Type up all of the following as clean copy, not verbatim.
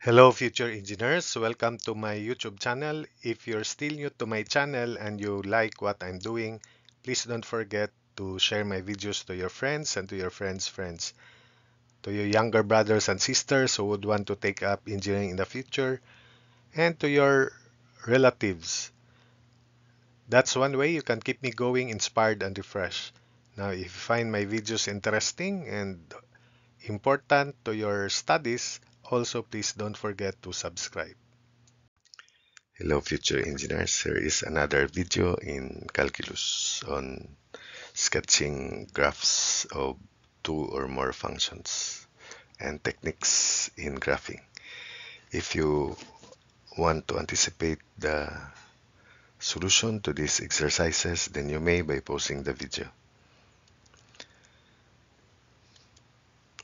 Hello future engineers, welcome to my YouTube channel. If you're still new to my channel and you like what I'm doing, please don't forget to share my videos to your friends and to your friends' friends. To your younger brothers and sisters who would want to take up engineering in the future, and to your relatives. That's one way you can keep me going, inspired and refreshed. Now, if you find my videos interesting and important to your studies, also please don't forget to subscribe. Hello future engineers, here is another video in calculus on sketching graphs of two or more functions and techniques in graphing. If you want to anticipate the solution to these exercises, then you may by pausing the video.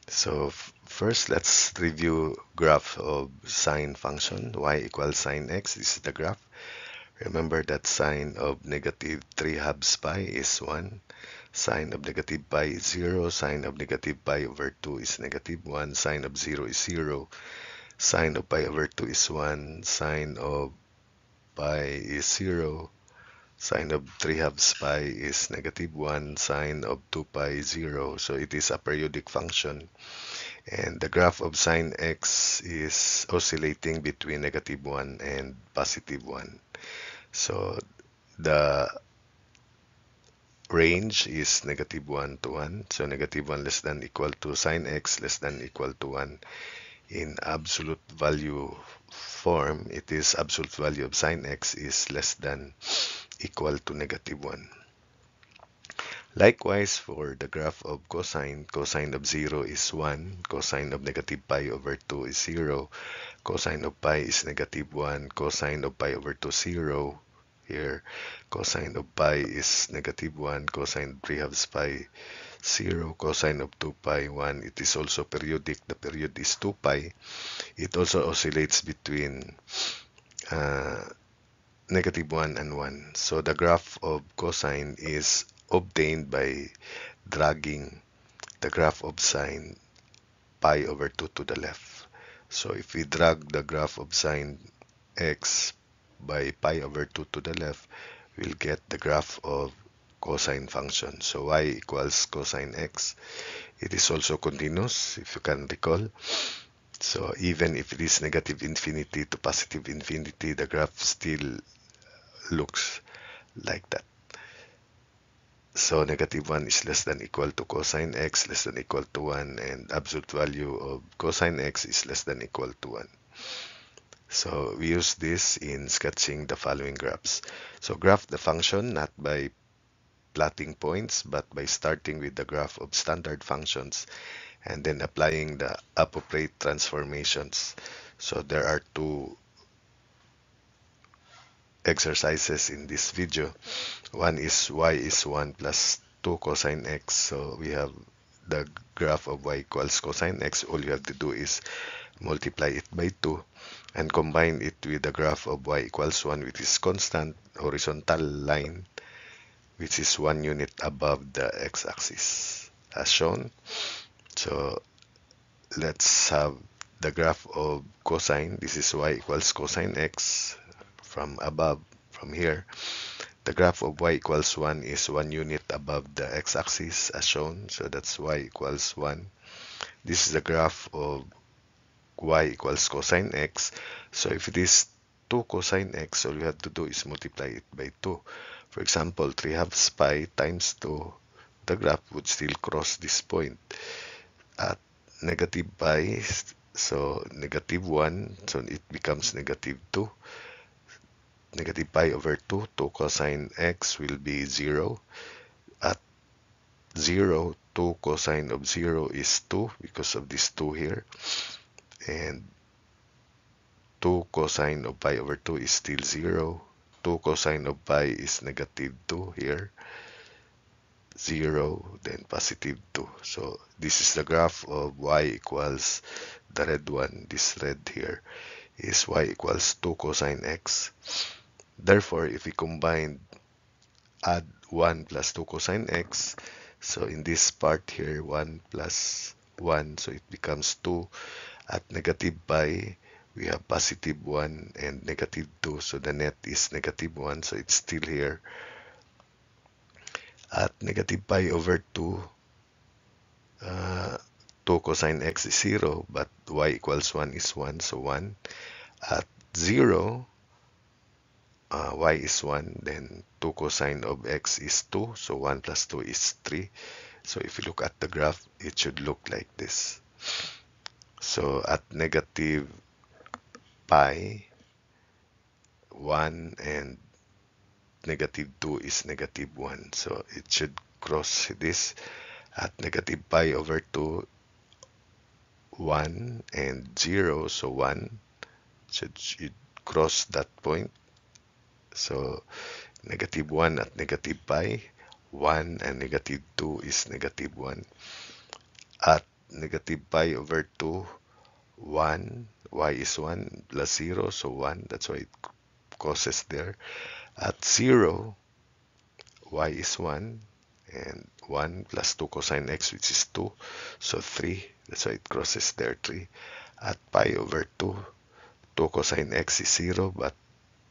So first, let's review graph of sine function y equals sine x. This is the graph. Remember that sine of negative 3 halves pi is 1. Sine of negative pi is 0. Sine of negative pi over 2 is negative 1. Sine of 0 is 0. Sine of pi over 2 is 1. Sine of pi is 0. Sine of 3 halves pi is negative 1. Sine of 2 pi is 0. So it is a periodic function. And the graph of sine x is oscillating between negative 1 and positive 1. So the range is negative 1 to 1. So negative 1 less than equal to sine x less than equal to 1. In absolute value form, it is absolute value of sine x is less than equal to negative 1. Likewise, for the graph of cosine, cosine of 0 is 1, cosine of negative pi over 2 is 0, cosine of pi is negative 1, cosine of pi over 2 0. Here, cosine of pi is negative 1, cosine 3 halves pi 0, cosine of 2 pi 1. It is also periodic. The period is 2 pi. It also oscillates between negative 1 and 1. So the graph of cosine is obtained by dragging the graph of sine pi over 2 to the left. So if we drag the graph of sine x by pi over 2 to the left, we'll get the graph of cosine function. So y equals cosine x. It is also continuous, if you can recall. So even if it is negative infinity to positive infinity, the graph still looks like that. So negative 1 is less than equal to cosine x less than equal to 1, and absolute value of cosine x is less than equal to 1. So we use this in sketching the following graphs. So graph the function not by plotting points, but by starting with the graph of standard functions and then applying the appropriate transformations. So there are two exercises in this video. One is y is 1 plus 2 cosine x. So we have the graph of y equals cosine x. All you have to do is multiply it by 2 and combine it with the graph of y equals 1, which is constant horizontal line, which is 1 unit above the x-axis as shown. So let's have the graph of cosine. This is y equals cosine x from above, from here. The graph of y equals 1 is 1 unit above the x-axis as shown. So that's y equals 1. This is the graph of y equals cosine x. So if it is 2 cosine x, all you have to do is multiply it by 2. For example, 3 halves pi times 2, the graph would still cross this point at negative pi. So negative 1, so it becomes negative 2. Negative pi over 2, 2 cosine x will be 0. At 0, 2 cosine of 0 is 2 because of this 2 here. And 2 cosine of pi over 2 is still 0. 2 cosine of pi is negative 2 here. 0, then positive 2. So this is the graph of y equals the red one. This red here is y equals 2 cosine x. Therefore, if we combine, add 1 plus 2 cosine x, so in this part here, 1 plus 1, so it becomes 2. At negative pi, we have positive 1 and negative 2, so the net is negative 1, so it's still here. At negative pi over 2, 2 cosine x is 0, but y equals 1 is 1, so 1. At 0, y is 1, then 2 cosine of x is 2, so 1 plus 2 is 3. So if you look at the graph, it should look like this. So at negative pi, 1 and negative 2 is negative 1. So it should cross this. At negative pi over 2, 1 and 0, so 1 should cross that point. So negative 1 at negative pi, 1 and negative 2 is negative 1. At negative pi over 2, 1, y is 1 plus 0, so 1, that's why it crosses there. At 0, y is 1, and 1 plus 2 cosine x, which is 2, so 3, that's why it crosses there, 3. At pi over 2, 2 cosine x is 0, but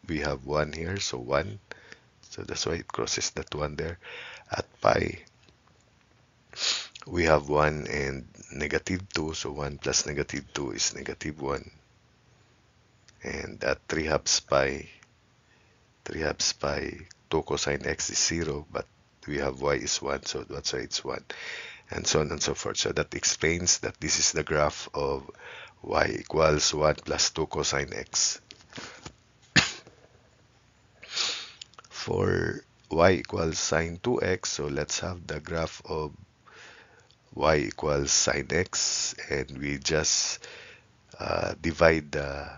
we have 1 here, so 1, so that's why it crosses that 1 there. At pi, we have 1 and negative 2, so 1 plus negative 2 is negative 1. And at 3 halves pi, 2 cosine x is 0, but we have y is 1, so that's why it's 1, and so on and so forth. So that explains that this is the graph of y equals 1 plus 2 cosine x. For y equals sine 2x, so let's have the graph of y equals sine x, and we just divide the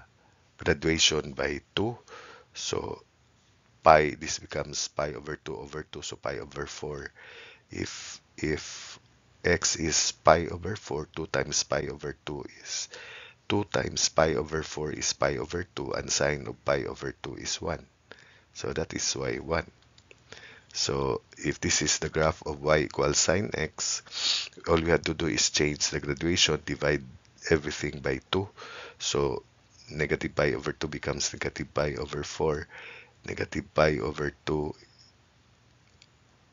graduation by 2. So pi, this becomes pi over 2 over 2, so pi over 4. If x is pi over 4, 2 times pi over 2 is 2 times pi over 4 is pi over 2, and sine of pi over 2 is 1. So that is why 1. So if this is the graph of y equals sine x, all we have to do is change the graduation, divide everything by 2. So negative pi over 2 becomes negative pi over 4. Negative pi over 2,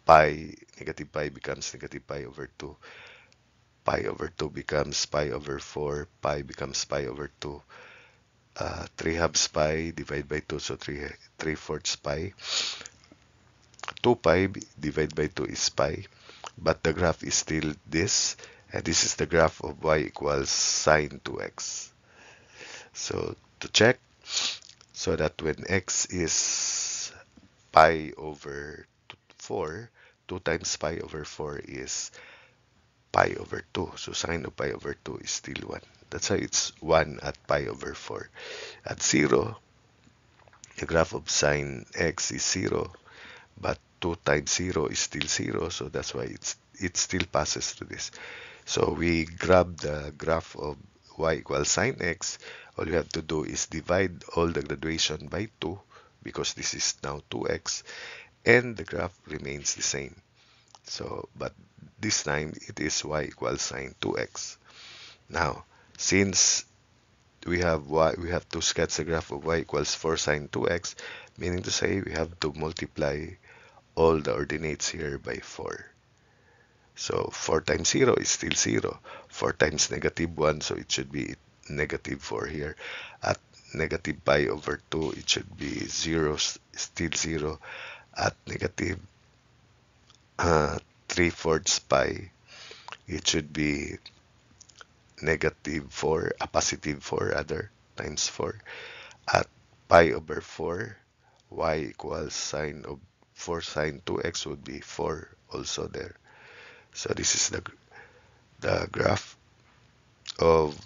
negative pi becomes negative pi over 2. Pi over 2 becomes pi over 4. Pi becomes pi over 2. 3 halves pi divided by 2, so 3 fourths pi. 2 pi divided by 2 is pi, but the graph is still this, and this is the graph of y equals sine 2x. So to check, so that when x is pi over 4, 2 times pi over 4 is pi over 2. So sine of pi over 2 is still 1. That's why it's 1 at pi over 4. At 0, the graph of sine x is 0, but 2 times 0 is still 0, so that's why it still passes through this. So we grab the graph of y equals sine x. All you have to do is divide all the graduation by 2, because this is now 2x, and the graph remains the same. So, but this time it is y equals sine 2x. Now, since we have to sketch the graph of y equals 4 sine 2x, meaning to say we have to multiply all the ordinates here by 4. So 4 times 0 is still 0. 4 times negative 1, so it should be negative 4 here. At negative pi over 2, it should be 0, still 0. At negative 3 fourths pi, it should be negative 4, a positive 4 rather, times 4. At pi over 4, y equals sine of 4 sine 2x would be 4 also there. So this is the graph of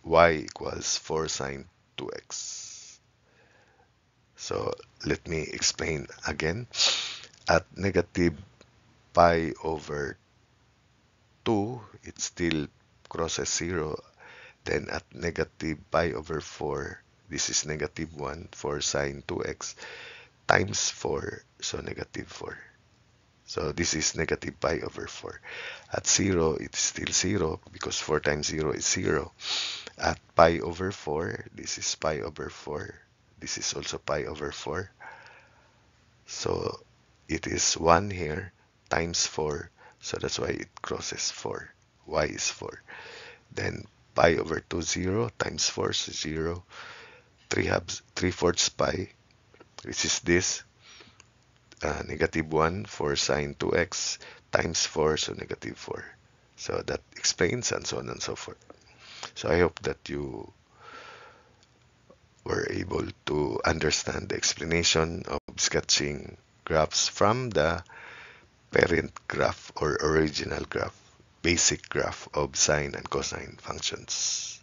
y equals 4 sine 2x. So let me explain again. At negative pi over 2, it still crosses 0. Then at negative pi over 4, this is negative 1, 4 sine 2x, times 4, so negative 4. So this is negative pi over 4. At 0, it's still 0, because 4 times 0 is 0. at pi over 4, this is pi over 4, this is also pi over 4. So it is 1 here times 4, so that's why it crosses 4. Y is 4. Then pi over 2, 0 times 4 is 0. 3/4 pi, which is this, negative 1 for sine 2x times 4, so negative 4. So that explains, and so on and so forth. So I hope that you were able to understand the explanation of sketching graphs from the parent graph or original graph, basic graph of sine and cosine functions.